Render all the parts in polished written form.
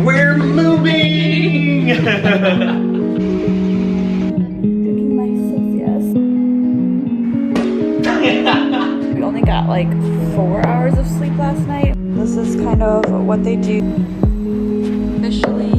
We're moving! Drinking my CCS. We only got like 4 hours of sleep last night. This is kind of what they do. Officially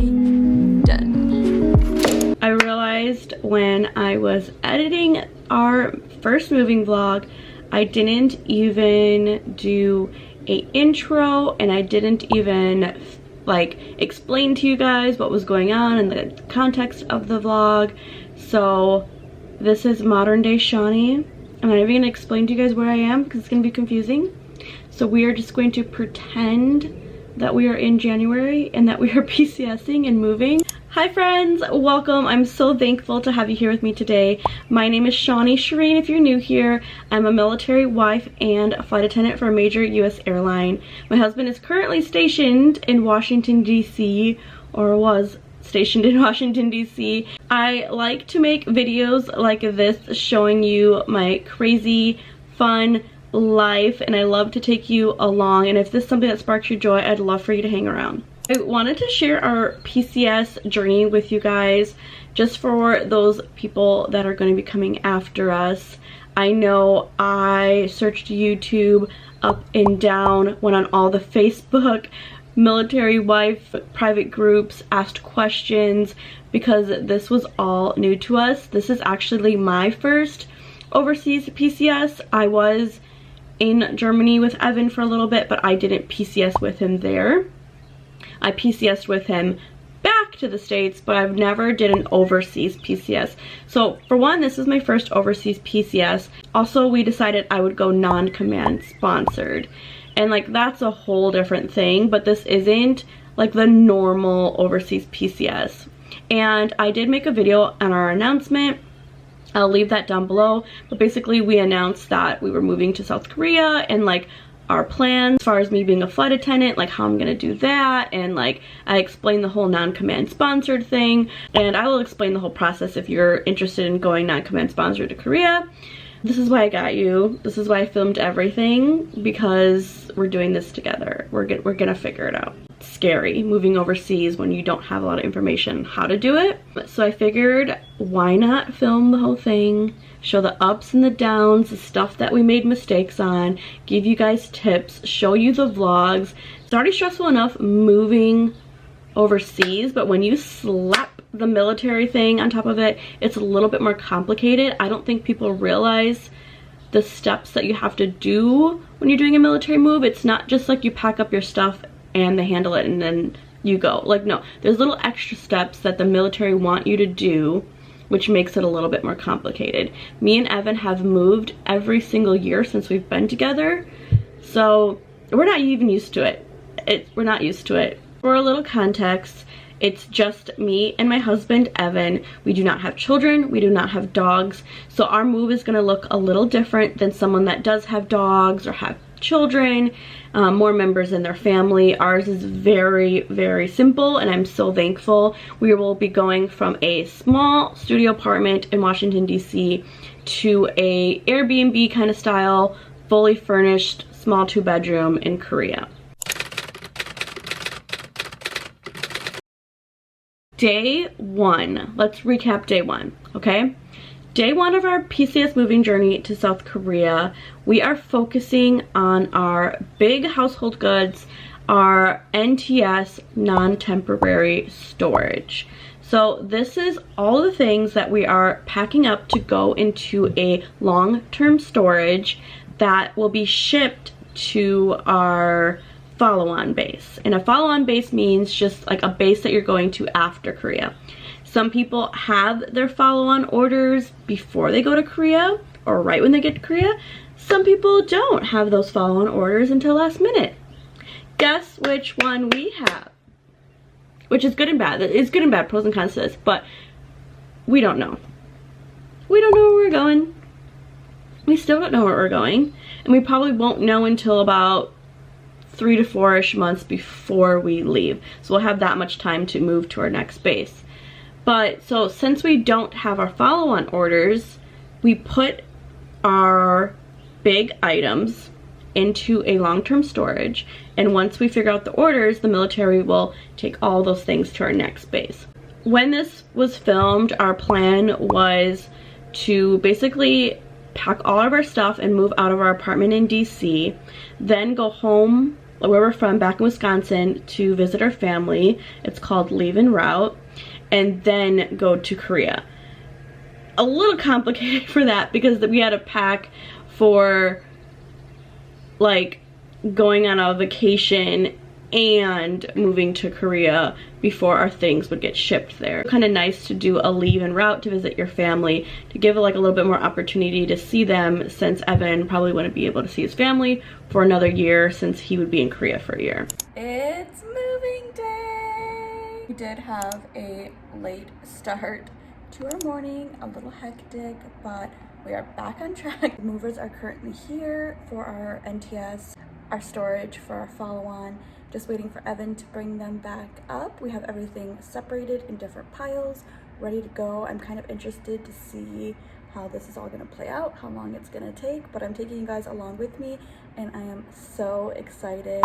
done. I realized when I was editing our first moving vlog, I didn't even do an intro, and I didn't even like explain to you guys what was going on and the context of the vlog. So this is modern day Shawnee. I'm not even gonna explain to you guys where I am because it's gonna be confusing. So we are just going to pretend that we are in January and that we are PCSing and moving. Hi friends, welcome. I'm so thankful to have you here with me today. My name is Shawnee Shireen if you're new here. I'm a military wife and a flight attendant for a major US airline. My husband is currently stationed in Washington DC, or was stationed in Washington DC. I like to make videos like this showing you my crazy, fun life, and I love to take you along, and if this is something that sparks your joy, I'd love for you to hang around. I wanted to share our PCS journey with you guys, just for those people that are going to be coming after us. I know I searched YouTube up and down, went on all the Facebook military wife private groups, asked questions, because this was all new to us. This is actually my first overseas PCS. I was in Germany with Evan for a little bit, but I didn't PCS with him there. I PCSed with him back to the States, but I've never did an overseas PCS. So for one, this is my first overseas PCS. Also, we decided I would go non-command sponsored. And like, that's a whole different thing, but this isn't like the normal overseas PCS. And I did make a video on our announcement. I'll leave that down below, but basically we announced that we were moving to South Korea, and like our plans as far as me being a flight attendant, like how I'm gonna do that, and like I explained the whole non-command sponsored thing, and I will explain the whole process if you're interested in going non-command sponsored to Korea. This is why I got you. This is why I filmed everything, because we're doing this together. We're gonna figure it out. It's scary moving overseas when you don't have a lot of information on how to do it. So I figured, why not film the whole thing, show the ups and the downs, the stuff that we made mistakes on, give you guys tips, show you the vlogs. It's already stressful enough moving overseas, but when you slap the military thing on top of it, it's a little bit more complicated. I don't think people realize the steps that you have to do when you're doing a military move. It's not just like you pack up your stuff and they handle it and then you go. Like, no, there's little extra steps that the military want you to do, which makes it a little bit more complicated. Me and Evan have moved every single year since we've been together, so we're not even used to it. We're not used to it. For a little context, it's just me and my husband, Evan. We do not have children, we do not have dogs, so our move is gonna look a little different than someone that does have dogs or have children, more members in their family. Ours is very, very simple, and I'm so thankful. We will be going from a small studio apartment in Washington, DC to a Airbnb kind of style, fully furnished, small 2-bedroom in Korea. Day one, let's recap day one, okay? Day one of our PCS moving journey to South Korea, we are focusing on our big household goods, our NTS non-temporary storage. So this is all the things that we are packing up to go into a long-term storage that will be shipped to our follow-on base. And a follow-on base means just like a base that you're going to after Korea. Some people have their follow-on orders before they go to Korea or right when they get to Korea. Some people don't have those follow-on orders until last minute. Guess which one we have? Which is good and bad. It's good and bad, pros and cons to this, but we don't know. We don't know where we're going. We still don't know where we're going, and we probably won't know until about 3 to 4-ish months before we leave. So we'll have that much time to move to our next base. But so since we don't have our follow-on orders, we put our big items into a long-term storage, and once we figure out the orders, the military will take all those things to our next base. When this was filmed, our plan was to basically pack all of our stuff and move out of our apartment in DC, then go home where we're from, back in Wisconsin, to visit our family. It's called Leave en Route, and then go to Korea. A little complicated for that because we had to pack for like going on a vacation and moving to Korea before our things would get shipped there. Kind of nice to do a leave en route to visit your family, to give like a little bit more opportunity to see them, since Evan probably wouldn't be able to see his family for another year since he would be in Korea for a year. It's moving day! We did have a late start to our morning, a little hectic, but we are back on track. The movers are currently here for our NTS, our storage for our follow-on. Just waiting for Evan to bring them back up. We have everything separated in different piles, ready to go. I'm kind of interested to see how this is all gonna play out, how long it's gonna take, but I'm taking you guys along with me, and I am so excited.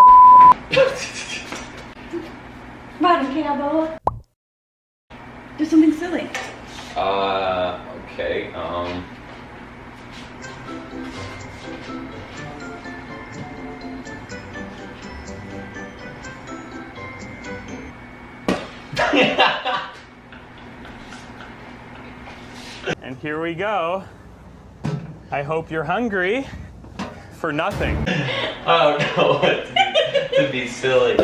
Do something silly. Okay, And here we go. I hope you're hungry for nothing. I don't know what to be silly.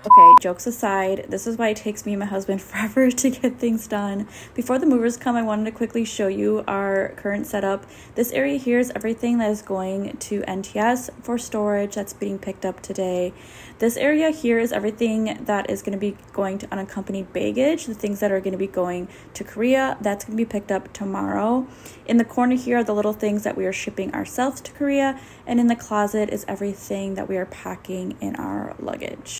Okay, jokes aside, this is why it takes me and my husband forever to get things done. Before the movers come, I wanted to quickly show you our current setup. This area here is everything that is going to NTS for storage that's being picked up today. This area here is everything that is going to be going to unaccompanied baggage, the things that are going to be going to Korea. That's going to be picked up tomorrow. In the corner here are the little things that we are shipping ourselves to Korea, and in the closet is everything that we are packing in our luggage.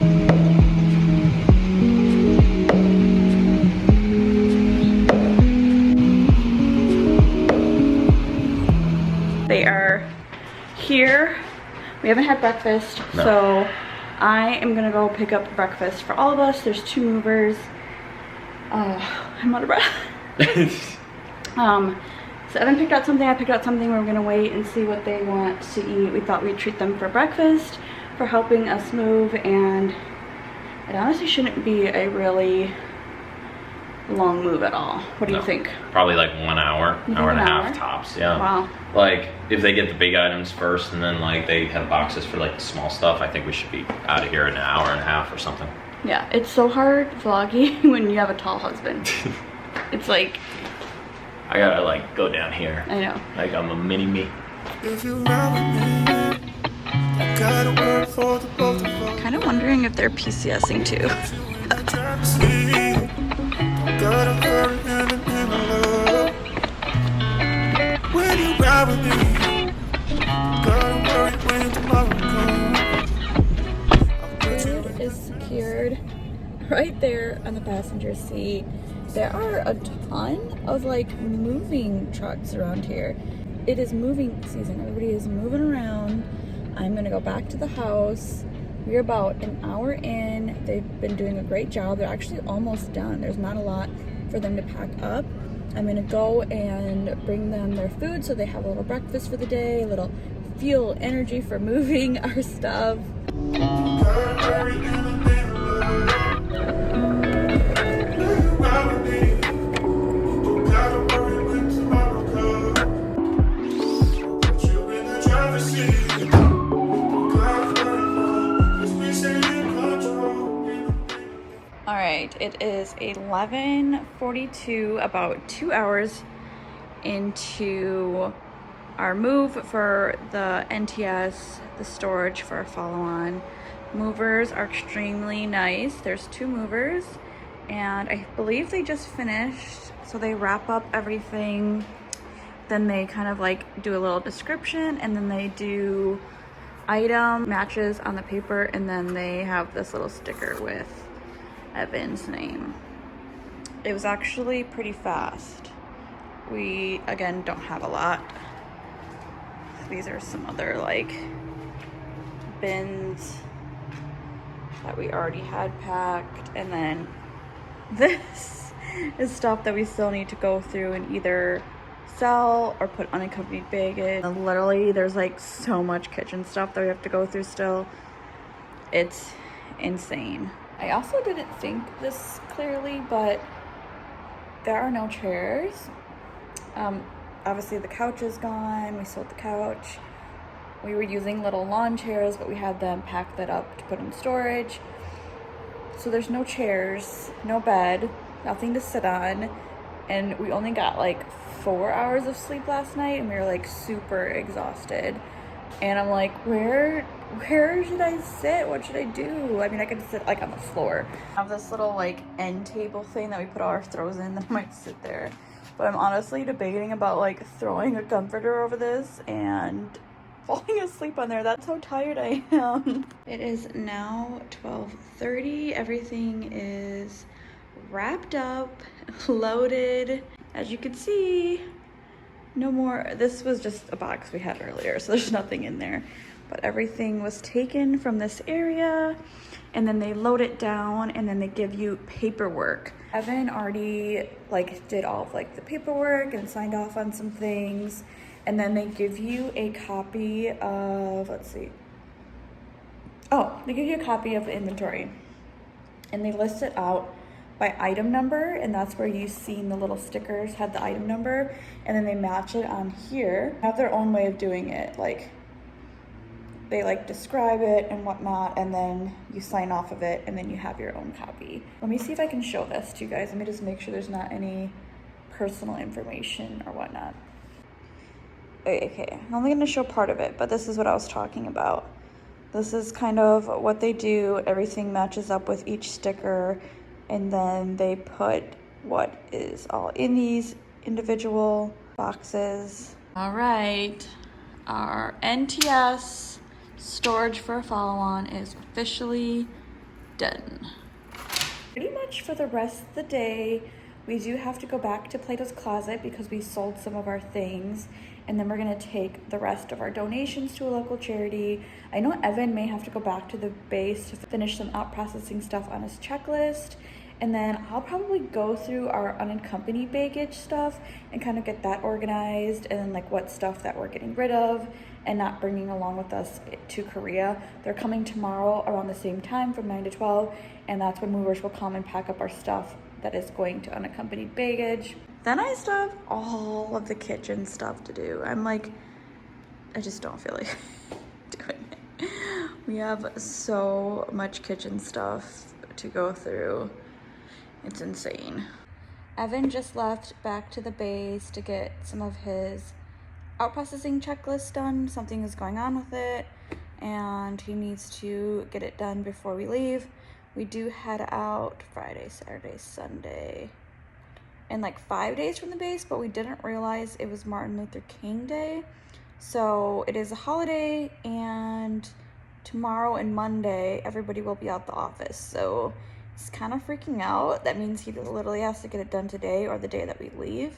They are here. We haven't had breakfast, so I am gonna go pick up breakfast for all of us. There's 2 movers. I'm out of breath. So Evan picked out something, I picked out something. We're gonna wait and see what they want to eat. We thought we'd treat them for breakfast, for helping us move, and it honestly shouldn't be a really long move at all. What do you think? Probably like 1 hour, hour and a half tops, yeah. Wow. Like, if they get the big items first and then like they have boxes for like the small stuff, I think we should be out of here in an hour and a half or something. Yeah, it's so hard vlogging when you have a tall husband. It's like, I gotta like go down here. I know. Like I'm a mini me. Kind of wondering if they're PCSing too. Food is secured right there on the passenger seat. There are a ton of like moving trucks around here. It is moving season. Everybody is moving around. I'm gonna go back to the house. We're about an hour in. They've been doing a great job. They're actually almost done. There's not a lot for them to pack up. I'm gonna go and bring them their food so they have a little breakfast for the day, a little fuel, energy for moving our stuff. Alright, it is 11:42, about 2 hours into our move for the NTS, the storage for our follow-on. Movers are extremely nice. There's 2 movers, and I believe they just finished, so they wrap up everything, then they kind of like do a little description, and then they do item matches on the paper, and then they have this little sticker with Evan's name. It was actually pretty fast. we, again, don't have a lot. These are some other, like, bins that we already had packed. And then this is stuff that we still need to go through and either sell or put unaccompanied baggage. And literally, there's, like, so much kitchen stuff that we have to go through still. It's insane. I also didn't think this clearly, but there are no chairs. Obviously the couch is gone. We sold the couch. We were using little lawn chairs, but we had them pack that up to put in storage. So there's no chairs, no bed, nothing to sit on. And we only got like 4 hours of sleep last night, and we were like super exhausted. And I'm like, where should I sit? What should I do? I mean, I could sit like on the floor. I have this little like end table thing that we put all our throws in that I might sit there. But I'm honestly debating about like throwing a comforter over this and falling asleep on there. That's how tired I am. It is now 12:30. Everything is wrapped up, loaded. As you can see, no more. This was just a box we had earlier, so there's nothing in there. But everything was taken from this area, and then they load it down, and then they give you paperwork. Evan already like did all of like the paperwork and signed off on some things, and then they give you a copy of, let's see. Oh, they give you a copy of the inventory, and they list it out by item number, and that's where you've seen the little stickers had the item number, and then they match it on here. They have their own way of doing it, like they like describe it and whatnot, and then you sign off of it, and then you have your own copy. Let me see if I can show this to you guys. Let me just make sure there's not any personal information or whatnot. Okay, I'm only gonna show part of it, but this is what I was talking about. This is kind of what they do. Everything matches up with each sticker, and then they put what is all in these individual boxes. All right, our NTS storage for a follow-on is officially done. Pretty much for the rest of the day, we do have to go back to Plato's Closet because we sold some of our things, and then we're gonna take the rest of our donations to a local charity. I know Evan may have to go back to the base to finish some out processing stuff on his checklist, and then I'll probably go through our unaccompanied baggage stuff and kind of get that organized, and then like what stuff that we're getting rid of and not bringing along with us to Korea. They're coming tomorrow around the same time from 9 to 12, and that's when movers will come and pack up our stuff that is going to unaccompanied baggage. Then I still have all of the kitchen stuff to do. I'm like, I just don't feel like doing it. We have so much kitchen stuff to go through. It's insane. Evan just left back to the base to get some of his out processing checklist done. Something is going on with it, and he needs to get it done before we leave. We do head out Friday, Saturday, Sunday, in like 5 days from the base, but we didn't realize it was Martin Luther King Day. So it is a holiday, and tomorrow and Monday, everybody will be out the office. So he's kind of freaking out. That means he literally has to get it done today or the day that we leave.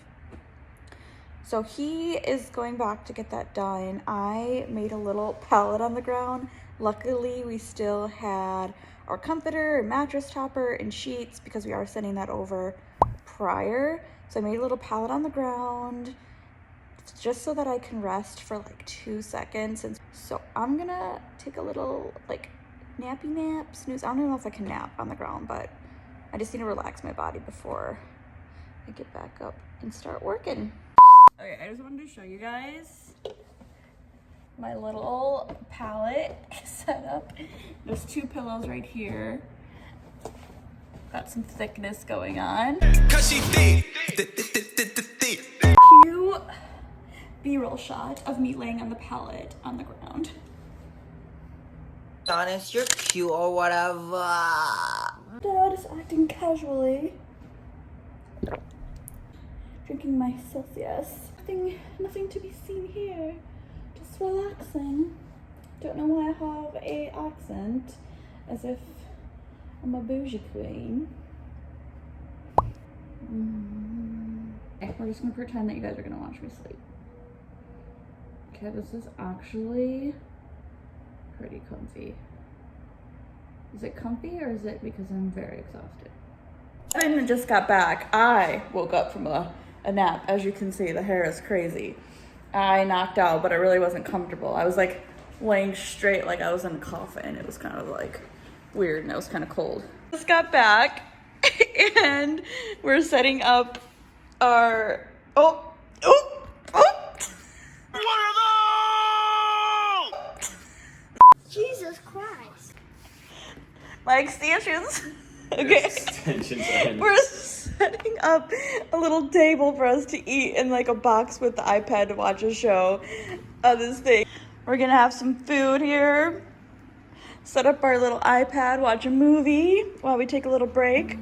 So he is going back to get that done. I made a little pallet on the ground. Luckily, we still had our comforter and mattress topper and sheets because we are sending that over prior. So I made a little pallet on the ground just so that I can rest for like 2 seconds. And so I'm gonna take a little like nappy nap, snooze. I don't even know if I can nap on the ground, but I just need to relax my body before I get back up and start working. Okay, I just wanted to show you guys my little pallet setup. There's 2 pillows right here. Got some thickness going on. Cute B-roll shot of me laying on the pallet on the ground. Honest, you're cute or whatever. Dad is acting casually. Drinking my Celsius. Nothing to be seen here. Just relaxing. Don't know why I have a accent, as if I'm a bougie queen. Okay, we're just gonna pretend that you guys are gonna watch me sleep. Okay, this is actually pretty comfy. Is it comfy or is it because I'm very exhausted? I just got back. I woke up from a nap. As you can see, the hair is crazy. I knocked out, but it really wasn't comfortable. I was like laying straight like I was in a coffin. It was kind of like weird and it was kind of cold. Just got back and we're setting up our, Jesus Christ. my extensions. Okay. We're setting up a little table for us to eat in like a box with the iPad to watch a show on this thing. We're gonna have some food here. Set up our little iPad, watch a movie while we take a little break.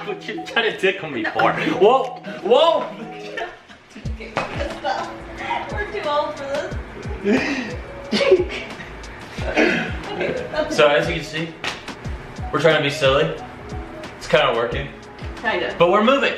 What you trying to tickle me for? Whoa! Whoa! We're too old for this. So as you can see, we're trying to be silly. It's kind of working. Kinda. But we're moving.